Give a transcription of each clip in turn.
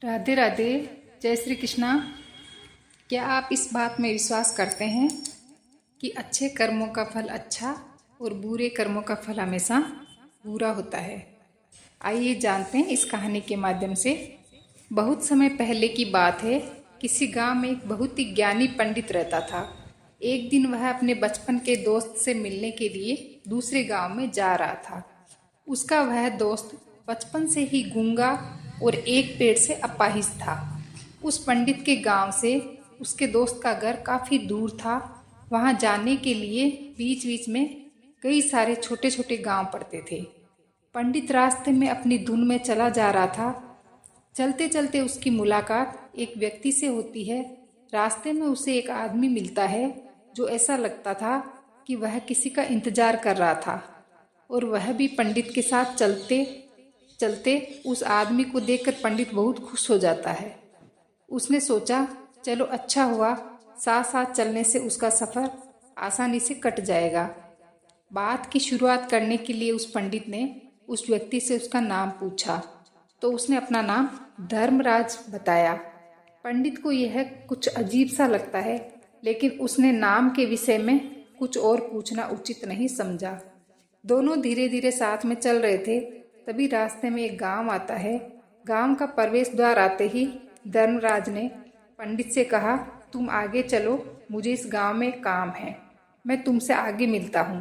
राधे राधे। जय श्री कृष्णा। क्या आप इस बात में विश्वास करते हैं कि अच्छे कर्मों का फल अच्छा और बुरे कर्मों का फल हमेशा बुरा होता है? आइए जानते हैं इस कहानी के माध्यम से। बहुत समय पहले की बात है। किसी गांव में एक बहुत ही ज्ञानी पंडित रहता था। एक दिन वह अपने बचपन के दोस्त से मिलने के लिए दूसरे गांव में जा रहा था। उसका वह दोस्त बचपन से ही गूंगा और एक पेड़ से अपाहिज था। उस पंडित के गांव से उसके दोस्त का घर काफ़ी दूर था। वहां जाने के लिए बीच बीच में कई सारे छोटे छोटे गांव पड़ते थे। पंडित रास्ते में अपनी धुन में चला जा रहा था। चलते चलते उसकी मुलाकात एक व्यक्ति से होती है। रास्ते में उसे एक आदमी मिलता है जो ऐसा लगता था कि वह किसी का इंतजार कर रहा था, और वह भी पंडित के साथ चलते चलते उस आदमी को देखकर पंडित बहुत खुश हो जाता है। उसने सोचा, चलो अच्छा हुआ, साथ साथ चलने से उसका सफ़र आसानी से कट जाएगा। बात की शुरुआत करने के लिए उस पंडित ने उस व्यक्ति से उसका नाम पूछा, तो उसने अपना नाम धर्मराज बताया। पंडित को यह कुछ अजीब सा लगता है, लेकिन उसने नाम के विषय में कुछ और पूछना उचित नहीं समझा। दोनों धीरे धीरे साथ में चल रहे थे। तभी रास्ते में एक गांव आता है। गांव का प्रवेश द्वार आते ही धर्मराज ने पंडित से कहा, तुम आगे चलो, मुझे इस गांव में काम है, मैं तुमसे आगे मिलता हूँ।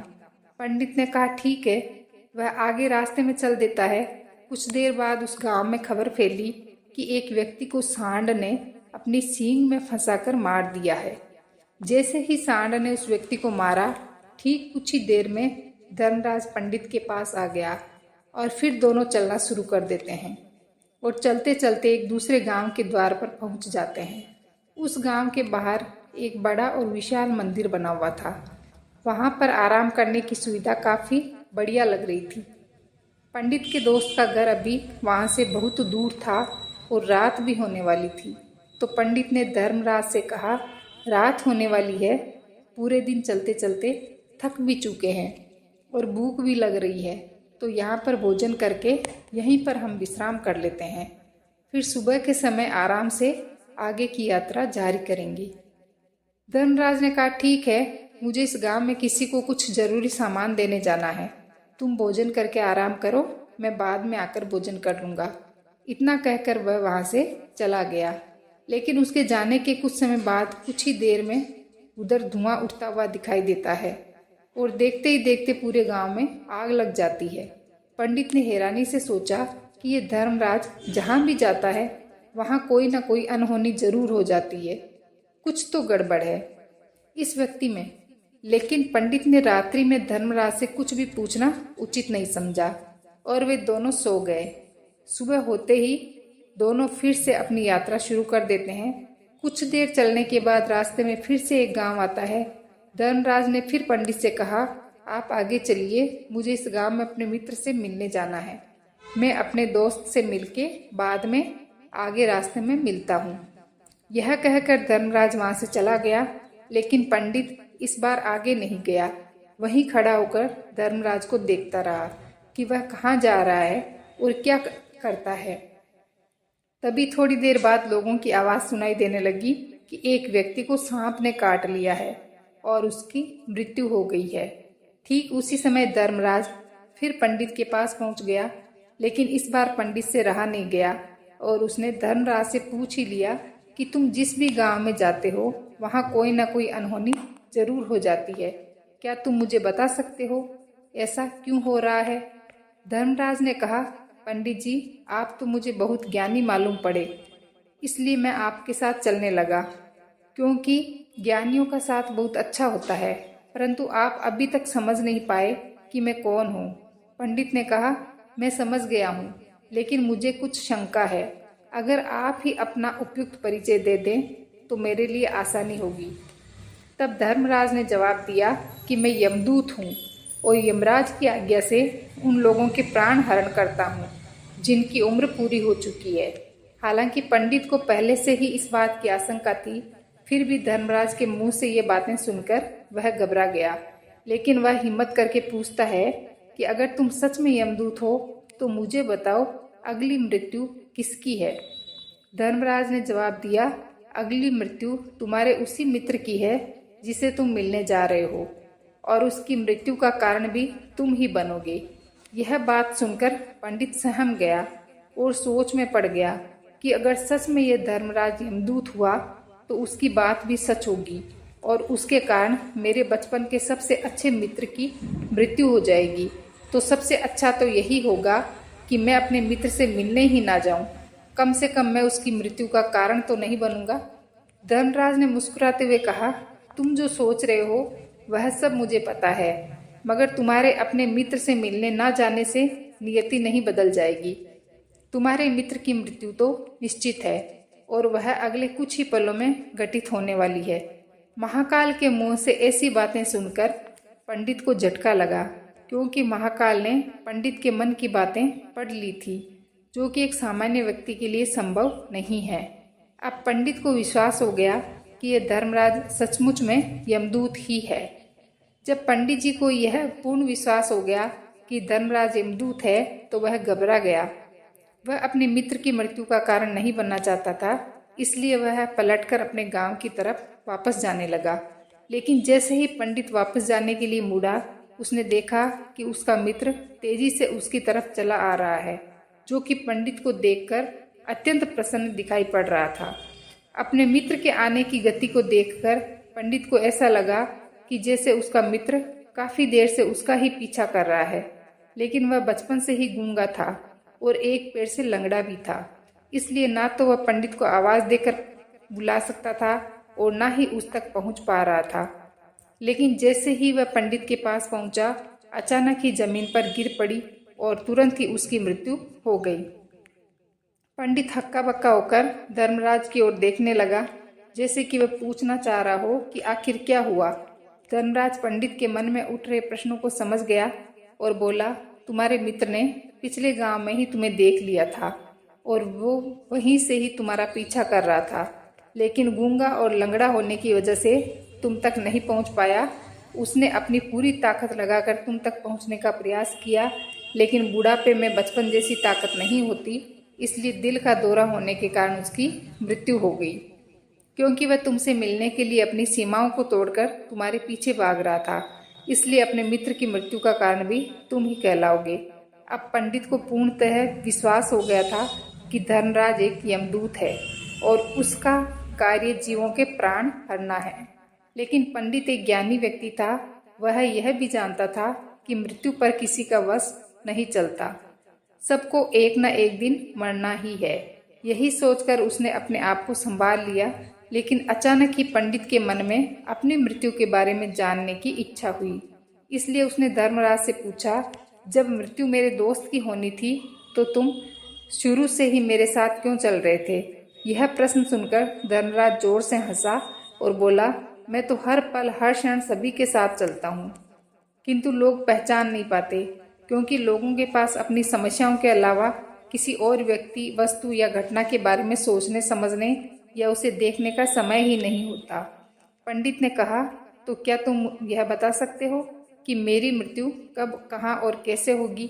पंडित ने कहा, ठीक है। वह आगे रास्ते में चल देता है। कुछ देर बाद उस गांव में खबर फैली कि एक व्यक्ति को सांड ने अपनी सींग में फंसाकर मार दिया है। जैसे ही सांड ने उस व्यक्ति को मारा, ठीक कुछ ही देर में धर्मराज पंडित के पास आ गया और फिर दोनों चलना शुरू कर देते हैं और चलते चलते एक दूसरे गांव के द्वार पर पहुंच जाते हैं। उस गांव के बाहर एक बड़ा और विशाल मंदिर बना हुआ था। वहां पर आराम करने की सुविधा काफ़ी बढ़िया लग रही थी। पंडित के दोस्त का घर अभी वहां से बहुत दूर था और रात भी होने वाली थी। तो पंडित ने धर्मराज से कहा, रात होने वाली है, पूरे दिन चलते चलते थक भी चुके हैं और भूख भी लग रही है, तो यहाँ पर भोजन करके यहीं पर हम विश्राम कर लेते हैं, फिर सुबह के समय आराम से आगे की यात्रा जारी करेंगे। धर्मराज ने कहा, ठीक है, मुझे इस गांव में किसी को कुछ जरूरी सामान देने जाना है, तुम भोजन करके आराम करो, मैं बाद में आकर भोजन कर लूँगा। इतना कहकर वह वहाँ से चला गया। लेकिन उसके जाने के कुछ समय बाद कुछ ही देर में उधर धुआं उठता हुआ दिखाई देता है और देखते ही देखते पूरे गांव में आग लग जाती है। पंडित ने हैरानी से सोचा कि ये धर्मराज जहाँ भी जाता है वहाँ कोई ना कोई अनहोनी जरूर हो जाती है, कुछ तो गड़बड़ है इस व्यक्ति में। लेकिन पंडित ने रात्रि में धर्मराज से कुछ भी पूछना उचित नहीं समझा और वे दोनों सो गए। सुबह होते ही दोनों फिर से अपनी यात्रा शुरू कर देते हैं। कुछ देर चलने के बाद रास्ते में फिर से एक गांव आता है। धर्मराज ने फिर पंडित से कहा, आप आगे चलिए, मुझे इस गांव में अपने मित्र से मिलने जाना है, मैं अपने दोस्त से मिलके बाद में आगे रास्ते में मिलता हूँ। यह कहकर धर्मराज वहाँ से चला गया। लेकिन पंडित इस बार आगे नहीं गया, वहीं खड़ा होकर धर्मराज को देखता रहा कि वह कहाँ जा रहा है और क्या करता है। तभी थोड़ी देर बाद लोगों की आवाज़ सुनाई देने लगी कि एक व्यक्ति को सांप ने काट लिया है और उसकी मृत्यु हो गई है। ठीक उसी समय धर्मराज फिर पंडित के पास पहुंच गया, लेकिन इस बार पंडित से रहा नहीं गया और उसने धर्मराज से पूछ ही लिया कि तुम जिस भी गांव में जाते हो वहां कोई ना कोई अनहोनी जरूर हो जाती है, क्या तुम मुझे बता सकते हो ऐसा क्यों हो रहा है? धर्मराज ने कहा, पंडित जी, आप तो मुझे बहुत ज्ञानी मालूम पड़े, इसलिए मैं आपके साथ चलने लगा, क्योंकि ज्ञानियों का साथ बहुत अच्छा होता है, परंतु आप अभी तक समझ नहीं पाए कि मैं कौन हूँ। पंडित ने कहा, मैं समझ गया हूँ, लेकिन मुझे कुछ शंका है, अगर आप ही अपना उपयुक्त परिचय दे दें तो मेरे लिए आसानी होगी। तब धर्मराज ने जवाब दिया कि मैं यमदूत हूँ और यमराज की आज्ञा से उन लोगों के प्राण हरण करता हूँ जिनकी उम्र पूरी हो चुकी है। हालांकि पंडित को पहले से ही इस बात की आशंका थी, फिर भी धर्मराज के मुंह से ये बातें सुनकर वह घबरा गया। लेकिन वह हिम्मत करके पूछता है कि अगर तुम सच में यमदूत हो तो मुझे बताओ, अगली मृत्यु किसकी है? धर्मराज ने जवाब दिया, अगली मृत्यु तुम्हारे उसी मित्र की है जिसे तुम मिलने जा रहे हो, और उसकी मृत्यु का कारण भी तुम ही बनोगे। यह बात सुनकर पंडित सहम गया और सोच में पड़ गया कि अगर सच में यह धर्मराज यमदूत हुआ तो उसकी बात भी सच होगी और उसके कारण मेरे बचपन के सबसे अच्छे मित्र की मृत्यु हो जाएगी। तो सबसे अच्छा तो यही होगा कि मैं अपने मित्र से मिलने ही ना जाऊं। कम से कम मैं उसकी मृत्यु का कारण तो नहीं बनूंगा। धर्मराज ने मुस्कुराते हुए कहा, तुम जो सोच रहे हो वह सब मुझे पता है, मगर तुम्हारे अपने मित्र से मिलने ना जाने से नियति नहीं बदल जाएगी। तुम्हारे मित्र की मृत्यु तो निश्चित है और वह अगले कुछ ही पलों में घटित होने वाली है। महाकाल के मुंह से ऐसी बातें सुनकर पंडित को झटका लगा, क्योंकि महाकाल ने पंडित के मन की बातें पढ़ ली थी, जो कि एक सामान्य व्यक्ति के लिए संभव नहीं है। अब पंडित को विश्वास हो गया कि यह धर्मराज सचमुच में यमदूत ही है। जब पंडित जी को यह पूर्ण विश्वास हो गया कि धर्मराज यमदूत है तो वह घबरा गया। वह अपने मित्र की मृत्यु का कारण नहीं बनना चाहता था, इसलिए वह पलटकर अपने गांव की तरफ वापस जाने लगा। लेकिन जैसे ही पंडित वापस जाने के लिए मुड़ा, उसने देखा कि उसका मित्र तेजी से उसकी तरफ चला आ रहा है, जो कि पंडित को देखकर अत्यंत प्रसन्न दिखाई पड़ रहा था। अपने मित्र के आने की गति को देखकर पंडित को ऐसा लगा कि जैसे उसका मित्र काफी देर से उसका ही पीछा कर रहा है, लेकिन वह बचपन से ही गूंगा था और एक पैर से लंगड़ा भी था, इसलिए ना तो वह पंडित को आवाज देकर बुला सकता था और ना ही उस तक पहुंच पा रहा था। लेकिन जैसे ही वह पंडित के पास पहुंचा, अचानक ही जमीन पर गिर पड़ी और तुरंत ही उसकी मृत्यु हो गई। पंडित हक्का बक्का होकर धर्मराज की ओर देखने लगा, जैसे कि वह पूछना चाह रहा हो कि आखिर क्या हुआ। धर्मराज पंडित के मन में उठ रहे प्रश्नों को समझ गया और बोला, तुम्हारे मित्र ने पिछले गांव में ही तुम्हें देख लिया था और वो वहीं से ही तुम्हारा पीछा कर रहा था, लेकिन गूंगा और लंगड़ा होने की वजह से तुम तक नहीं पहुंच पाया। उसने अपनी पूरी ताकत लगाकर तुम तक पहुंचने का प्रयास किया, लेकिन बुढ़ापे में बचपन जैसी ताकत नहीं होती, इसलिए दिल का दौरा होने के कारण उसकी मृत्यु हो गई, क्योंकि वह तुमसे मिलने के लिए अपनी सीमाओं को तोड़कर तुम्हारे पीछे भाग रहा था। इसलिए अपने मित्र की मृत्यु का कारण भी तुम ही कहलाओगे। अब पंडित को पूर्णतः विश्वास हो गया था कि धर्मराज एक यमदूत है और उसका कार्य जीवों के प्राण हरना है। लेकिन पंडित एक ज्ञानी व्यक्ति था, वह यह भी जानता था कि मृत्यु पर किसी का वश नहीं चलता, सबको एक न एक दिन मरना ही है। यही सोचकर उसने अपने आप को संभाल लिया, लेकिन अचानक ही पंडित के मन में अपनी मृत्यु के बारे में जानने की इच्छा हुई। इसलिए उसने धर्मराज से पूछा, जब मृत्यु मेरे दोस्त की होनी थी तो तुम शुरू से ही मेरे साथ क्यों चल रहे थे? यह प्रश्न सुनकर धर्मराज जोर से हंसा और बोला, मैं तो हर पल हर क्षण सभी के साथ चलता हूँ, किंतु लोग पहचान नहीं पाते, क्योंकि लोगों के पास अपनी समस्याओं के अलावा किसी और व्यक्ति, वस्तु या घटना के बारे में सोचने, समझने या उसे देखने का समय ही नहीं होता। पंडित ने कहा, तो क्या तुम यह बता सकते हो कि मेरी मृत्यु कब, कहाँ और कैसे होगी?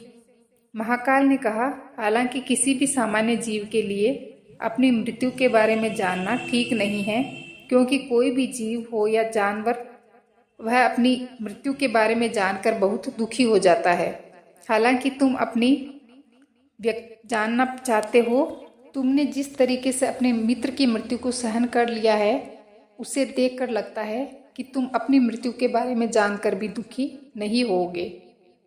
महाकाल ने कहा, हालांकि किसी भी सामान्य जीव के लिए अपनी मृत्यु के बारे में जानना ठीक नहीं है, क्योंकि कोई भी जीव हो या जानवर, वह अपनी मृत्यु के बारे में जानकर बहुत दुखी हो जाता है। हालांकि तुम अपनी जानना चाहते हो। तुमने जिस तरीके से अपने मित्र की मृत्यु को सहन कर लिया है, उसे देखकर लगता है कि तुम अपनी मृत्यु के बारे में जानकर भी दुखी नहीं होगे।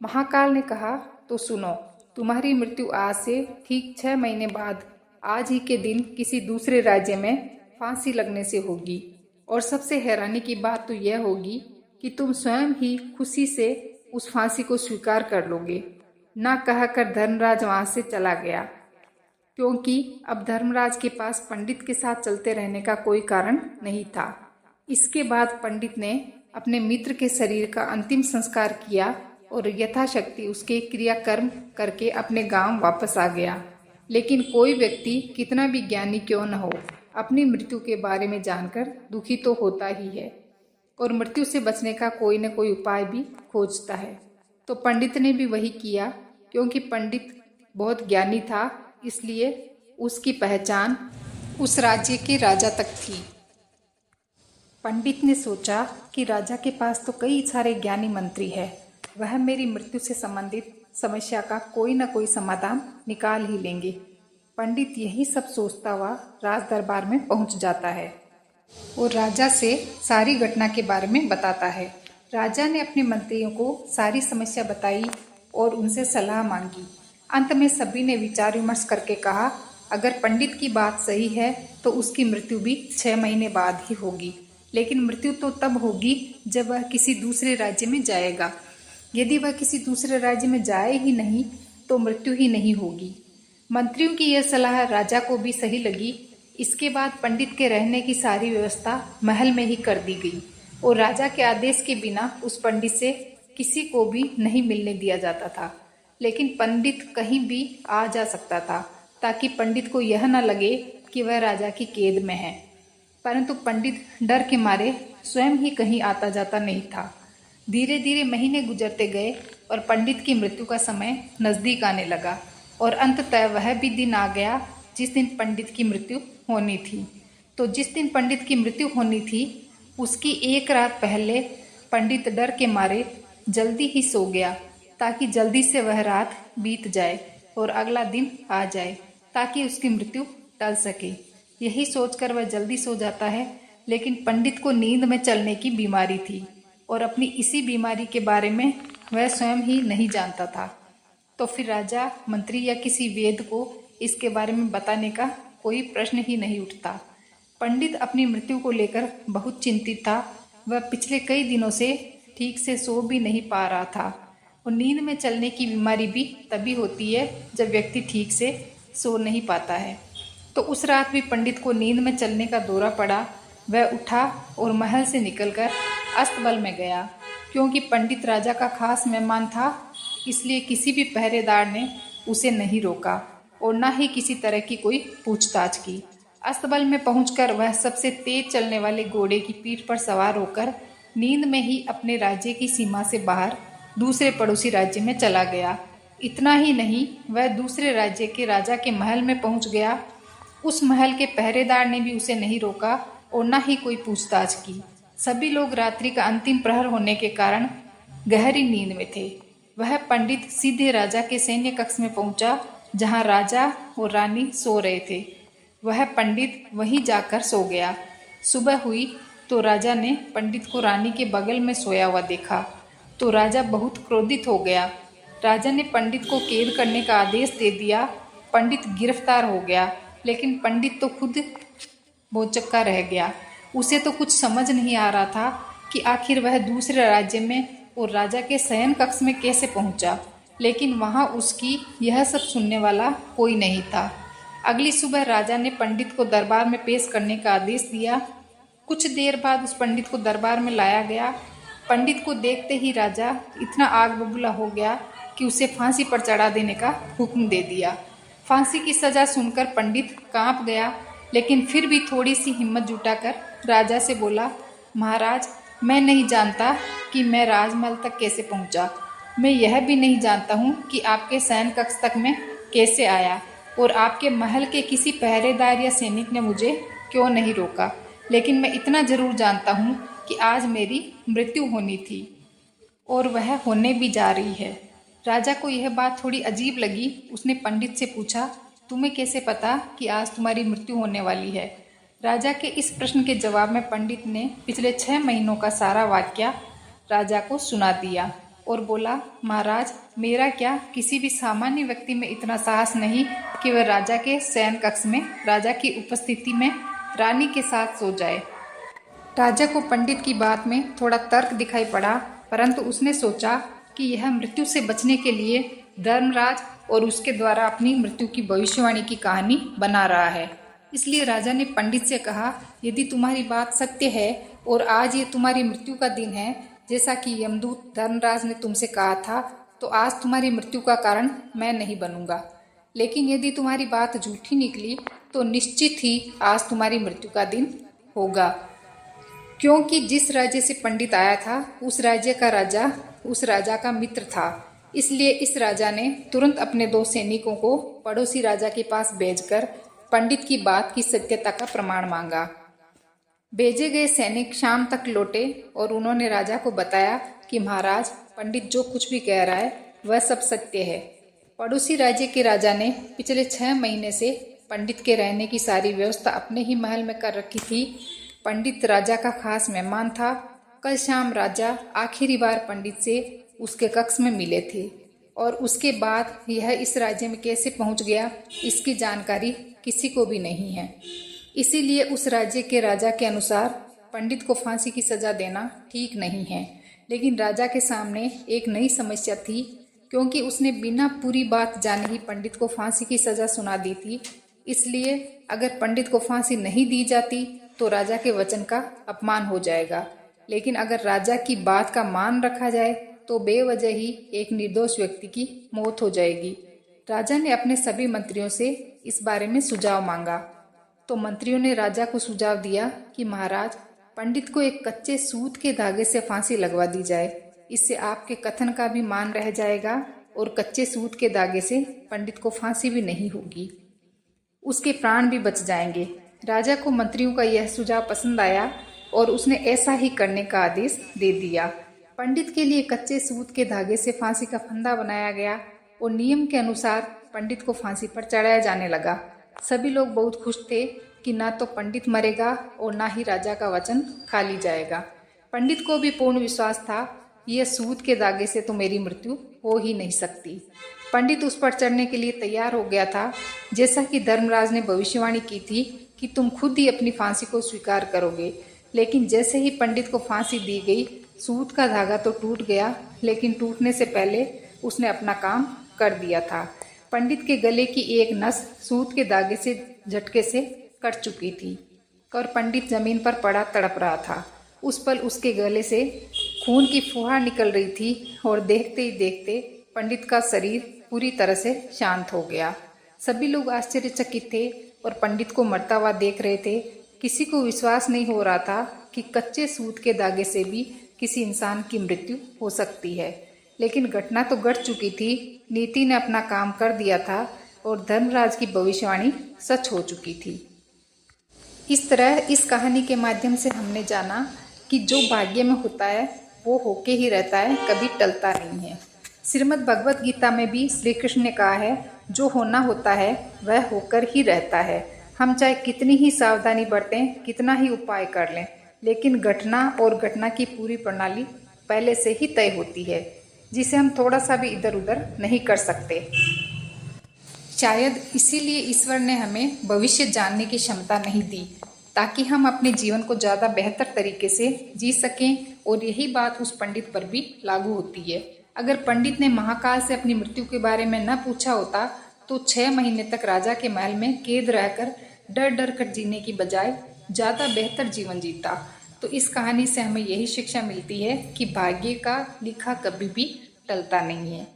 महाकाल ने कहा, तो सुनो, तुम्हारी मृत्यु आज से ठीक 6 महीने बाद आज ही के दिन किसी दूसरे राज्य में फांसी लगने से होगी। और सबसे हैरानी की बात तो यह होगी कि तुम स्वयं ही खुशी से उस फांसी को स्वीकार कर लोगे। ना कहकर धर्मराज वहां से चला गया, क्योंकि अब धर्मराज के पास पंडित के साथ चलते रहने का कोई कारण नहीं था। इसके बाद पंडित ने अपने मित्र के शरीर का अंतिम संस्कार किया और यथाशक्ति उसके क्रियाकर्म करके अपने गांव वापस आ गया। लेकिन कोई व्यक्ति कितना भी ज्ञानी क्यों न हो, अपनी मृत्यु के बारे में जानकर दुखी तो होता ही है और मृत्यु से बचने का कोई न कोई उपाय भी खोजता है। तो पंडित ने भी वही किया, क्योंकि पंडित बहुत ज्ञानी था, इसलिए उसकी पहचान उस राज्य के राजा तक थी। पंडित ने सोचा कि राजा के पास तो कई सारे ज्ञानी मंत्री है, वह मेरी मृत्यु से संबंधित समस्या का कोई न कोई समाधान निकाल ही लेंगे। पंडित यही सब सोचता हुआ राज दरबार में पहुंच जाता है और राजा से सारी घटना के बारे में बताता है। राजा ने अपने मंत्रियों को सारी समस्या बताई और उनसे सलाह मांगी। अंत में सभी ने विचार विमर्श करके कहा, अगर पंडित की बात सही है तो उसकी मृत्यु भी 6 महीने बाद ही होगी, लेकिन मृत्यु तो तब होगी जब वह किसी दूसरे राज्य में जाएगा। यदि वह किसी दूसरे राज्य में जाए ही नहीं तो मृत्यु ही नहीं होगी। मंत्रियों की यह सलाह राजा को भी सही लगी। इसके बाद पंडित के रहने की सारी व्यवस्था महल में ही कर दी गई और राजा के आदेश के बिना उस पंडित से किसी को भी नहीं मिलने दिया जाता था। लेकिन पंडित कहीं भी आ जा सकता था ताकि पंडित को यह न लगे कि वह राजा की कैद में है। परंतु पंडित डर के मारे स्वयं ही कहीं आता जाता नहीं था। धीरे धीरे महीने गुजरते गए और पंडित की मृत्यु का समय नजदीक आने लगा और अंततः वह भी दिन आ गया जिस दिन पंडित की मृत्यु होनी थी। तो जिस दिन पंडित की मृत्यु होनी थी उसकी एक रात पहले पंडित डर के मारे जल्दी ही सो गया ताकि जल्दी से वह रात बीत जाए और अगला दिन आ जाए ताकि उसकी मृत्यु टल सके। यही सोचकर वह जल्दी सो जाता है, लेकिन पंडित को नींद में चलने की बीमारी थी और अपनी इसी बीमारी के बारे में वह स्वयं ही नहीं जानता था। तो फिर राजा, मंत्री या किसी वेद को इसके बारे में बताने का कोई प्रश्न ही नहीं उठता। पंडित अपनी मृत्यु को लेकर बहुत चिंतित था। वह पिछले कई दिनों से ठीक से सो भी नहीं पा रहा था और नींद में चलने की बीमारी भी तभी होती है जब व्यक्ति ठीक से सो नहीं पाता है। तो उस रात भी पंडित को नींद में चलने का दौरा पड़ा। वह उठा और महल से निकलकर अस्तबल में गया। क्योंकि पंडित राजा का खास मेहमान था, इसलिए किसी भी पहरेदार ने उसे नहीं रोका और न ही किसी तरह की कोई पूछताछ की। अस्तबल में पहुंचकर वह सबसे तेज चलने वाले घोड़े की पीठ पर सवार होकर नींद में ही अपने राज्य की सीमा से बाहर दूसरे पड़ोसी राज्य में चला गया। इतना ही नहीं, वह दूसरे राज्य के राजा के महल में पहुंच गया। उस महल के पहरेदार ने भी उसे नहीं रोका और न ही कोई पूछताछ की। सभी लोग रात्रि का अंतिम प्रहर होने के कारण गहरी नींद में थे। वह पंडित सीधे राजा के सैन्य कक्ष में पहुंचा जहां राजा और रानी सो रहे थे। वह पंडित वहीं जाकर सो गया। सुबह हुई तो राजा ने पंडित को रानी के बगल में सोया हुआ देखा तो राजा बहुत क्रोधित हो गया। राजा ने पंडित को कैद करने का आदेश दे दिया। पंडित गिरफ्तार हो गया, लेकिन पंडित तो खुद भौचक्का रह गया। उसे तो कुछ समझ नहीं आ रहा था कि आखिर वह दूसरे राज्य में और राजा के शयन कक्ष में कैसे पहुंचा, लेकिन वहां उसकी यह सब सुनने वाला कोई नहीं था। अगली सुबह राजा ने पंडित को दरबार में पेश करने का आदेश दिया। कुछ देर बाद उस पंडित को दरबार में लाया गया। पंडित को देखते ही राजा इतना आग बबूला हो गया कि उसे फांसी पर चढ़ा देने का हुक्म दे दिया। फांसी की सजा सुनकर पंडित कांप गया, लेकिन फिर भी थोड़ी सी हिम्मत जुटाकर राजा से बोला, महाराज, मैं नहीं जानता कि मैं राजमहल तक कैसे पहुंचा। मैं यह भी नहीं जानता हूं कि आपके शयन कक्ष तक मैं कैसे आया और आपके महल के किसी पहरेदार या सैनिक ने मुझे क्यों नहीं रोका। लेकिन मैं इतना जरूर जानता हूं कि आज मेरी मृत्यु होनी थी और वह होने भी जा रही है। राजा को यह बात थोड़ी अजीब लगी। उसने पंडित से पूछा, तुम्हें कैसे पता कि आज तुम्हारी मृत्यु होने वाली है? राजा के इस प्रश्न के जवाब में पंडित ने पिछले 6 महीनों का सारा वाकया राजा को सुना दिया और बोला, महाराज, मेरा क्या किसी भी सामान्य व्यक्ति में इतना साहस नहीं कि वह राजा के शयन कक्ष में राजा की उपस्थिति में रानी के साथ सो जाए। राजा को पंडित की बात में थोड़ा तर्क दिखाई पड़ा, परंतु उसने सोचा कि यह मृत्यु से बचने के लिए धर्मराज और उसके द्वारा अपनी मृत्यु की भविष्यवाणी की कहानी बना रहा है। इसलिए राजा ने पंडित से कहा, यदि तुम्हारी बात सत्य है और आज ये तुम्हारी मृत्यु का दिन है, जैसा कि यमदूत धर्मराज ने तुमसे कहा था, तो आज तुम्हारी मृत्यु का कारण मैं नहीं बनूंगा। लेकिन यदि तुम्हारी बात झूठी निकली तो निश्चित ही आज तुम्हारी मृत्यु का दिन होगा। क्योंकि जिस राज्य से पंडित आया था उस राज्य का राजा उस राजा का मित्र था। इसलिए इस राजा ने तुरंत अपने 2 सैनिकों को पड़ोसी राजा के पास भेजकर पंडित की बात की सत्यता का प्रमाण मांगा। भेजे गए सैनिक शाम तक लौटे और उन्होंने राजा को बताया कि महाराज, पंडित जो कुछ भी कह रहा है वह सब सत्य है। पड़ोसी राज्य के राजा ने पिछले 6 महीने से पंडित के रहने की सारी व्यवस्था अपने ही महल में कर रखी थी। पंडित राजा का खास मेहमान था। कल शाम राजा आखिरी बार पंडित से उसके कक्ष में मिले थे और उसके बाद यह इस राज्य में कैसे पहुंच गया, इसकी जानकारी किसी को भी नहीं है। इसीलिए उस राज्य के राजा के अनुसार पंडित को फांसी की सजा देना ठीक नहीं है। लेकिन राजा के सामने एक नई समस्या थी, क्योंकि उसने बिना पूरी बात जाने ही पंडित को फांसी की सजा सुना दी थी। इसलिए अगर पंडित को फांसी नहीं दी जाती तो राजा के वचन का अपमान हो जाएगा। लेकिन अगर राजा की बात का मान रखा जाए तो बेवजह ही एक निर्दोष व्यक्ति की मौत हो जाएगी। राजा ने अपने सभी मंत्रियों से इस बारे में सुझाव मांगा। तो मंत्रियों ने राजा को सुझाव दिया कि महाराज, पंडित को एक कच्चे सूत के धागे से फांसी लगवा दी जाए। इससे आपके कथन का भी मान रह जाएगा और कच्चे सूत के धागे से पंडित को फांसी भी नहीं होगी, उसके प्राण भी बच जाएंगे। राजा को मंत्रियों का यह सुझाव पसंद आया और उसने ऐसा ही करने का आदेश दे दिया। पंडित के लिए कच्चे सूत के धागे से फांसी का फंदा बनाया गया और नियम के अनुसार पंडित को फांसी पर चढ़ाया जाने लगा। सभी लोग बहुत खुश थे कि ना तो पंडित मरेगा और ना ही राजा का वचन खाली जाएगा। पंडित को भी पूर्ण विश्वास था, यह सूत के धागे से तो मेरी मृत्यु हो ही नहीं सकती। पंडित उस पर चढ़ने के लिए तैयार हो गया था। जैसा कि धर्मराज ने भविष्यवाणी की थी कि तुम खुद ही अपनी फांसी को स्वीकार करोगे। लेकिन जैसे ही पंडित को फांसी दी गई, सूत का धागा तो टूट गया, लेकिन टूटने से पहले उसने अपना काम कर दिया था। पंडित के गले की एक नस सूत के धागे से झटके से कट चुकी थी और पंडित जमीन पर पड़ा तड़प रहा था। उस पल उसके गले से खून की फुहार निकल रही थी और देखते ही देखते पंडित का शरीर पूरी तरह से शांत हो गया। सभी लोग आश्चर्यचकित थे और पंडित को मरता हुआ देख रहे थे। किसी को विश्वास नहीं हो रहा था कि कच्चे सूत के धागे से भी किसी इंसान की मृत्यु हो सकती है। लेकिन घटना तो घट चुकी थी, नीति ने अपना काम कर दिया था और धर्मराज की भविष्यवाणी सच हो चुकी थी। इस तरह इस कहानी के माध्यम से हमने जाना कि जो भाग्य में होता है वो होके ही रहता है, कभी टलता नहीं है। श्रीमद् भगवत गीता में भी श्री कृष्ण ने कहा है, जो होना होता है वह होकर ही रहता है। हम चाहे कितनी ही सावधानी बरतें, कितना ही उपाय कर लें, लेकिन घटना और घटना की पूरी प्रणाली पहले से ही तय होती है, जिसे हम थोड़ा सा भी इधर उधर नहीं कर सकते। शायद इसीलिए ईश्वर ने हमें भविष्य जानने की क्षमता नहीं दी, ताकि हम अपने जीवन को ज़्यादा बेहतर तरीके से जी सकें। और यही बात उस पंडित पर भी लागू होती है। अगर पंडित ने महाकाल से अपनी मृत्यु के बारे में न पूछा होता तो 6 महीने तक राजा के महल में कैद रहकर डर डर कर जीने की बजाय ज़्यादा बेहतर जीवन जीता। तो इस कहानी से हमें यही शिक्षा मिलती है कि भाग्य का लिखा कभी भी टलता नहीं है।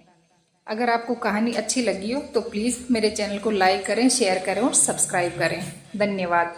अगर आपको कहानी अच्छी लगी हो तो प्लीज़ मेरे चैनल को लाइक करें, शेयर करें और सब्सक्राइब करें। धन्यवाद।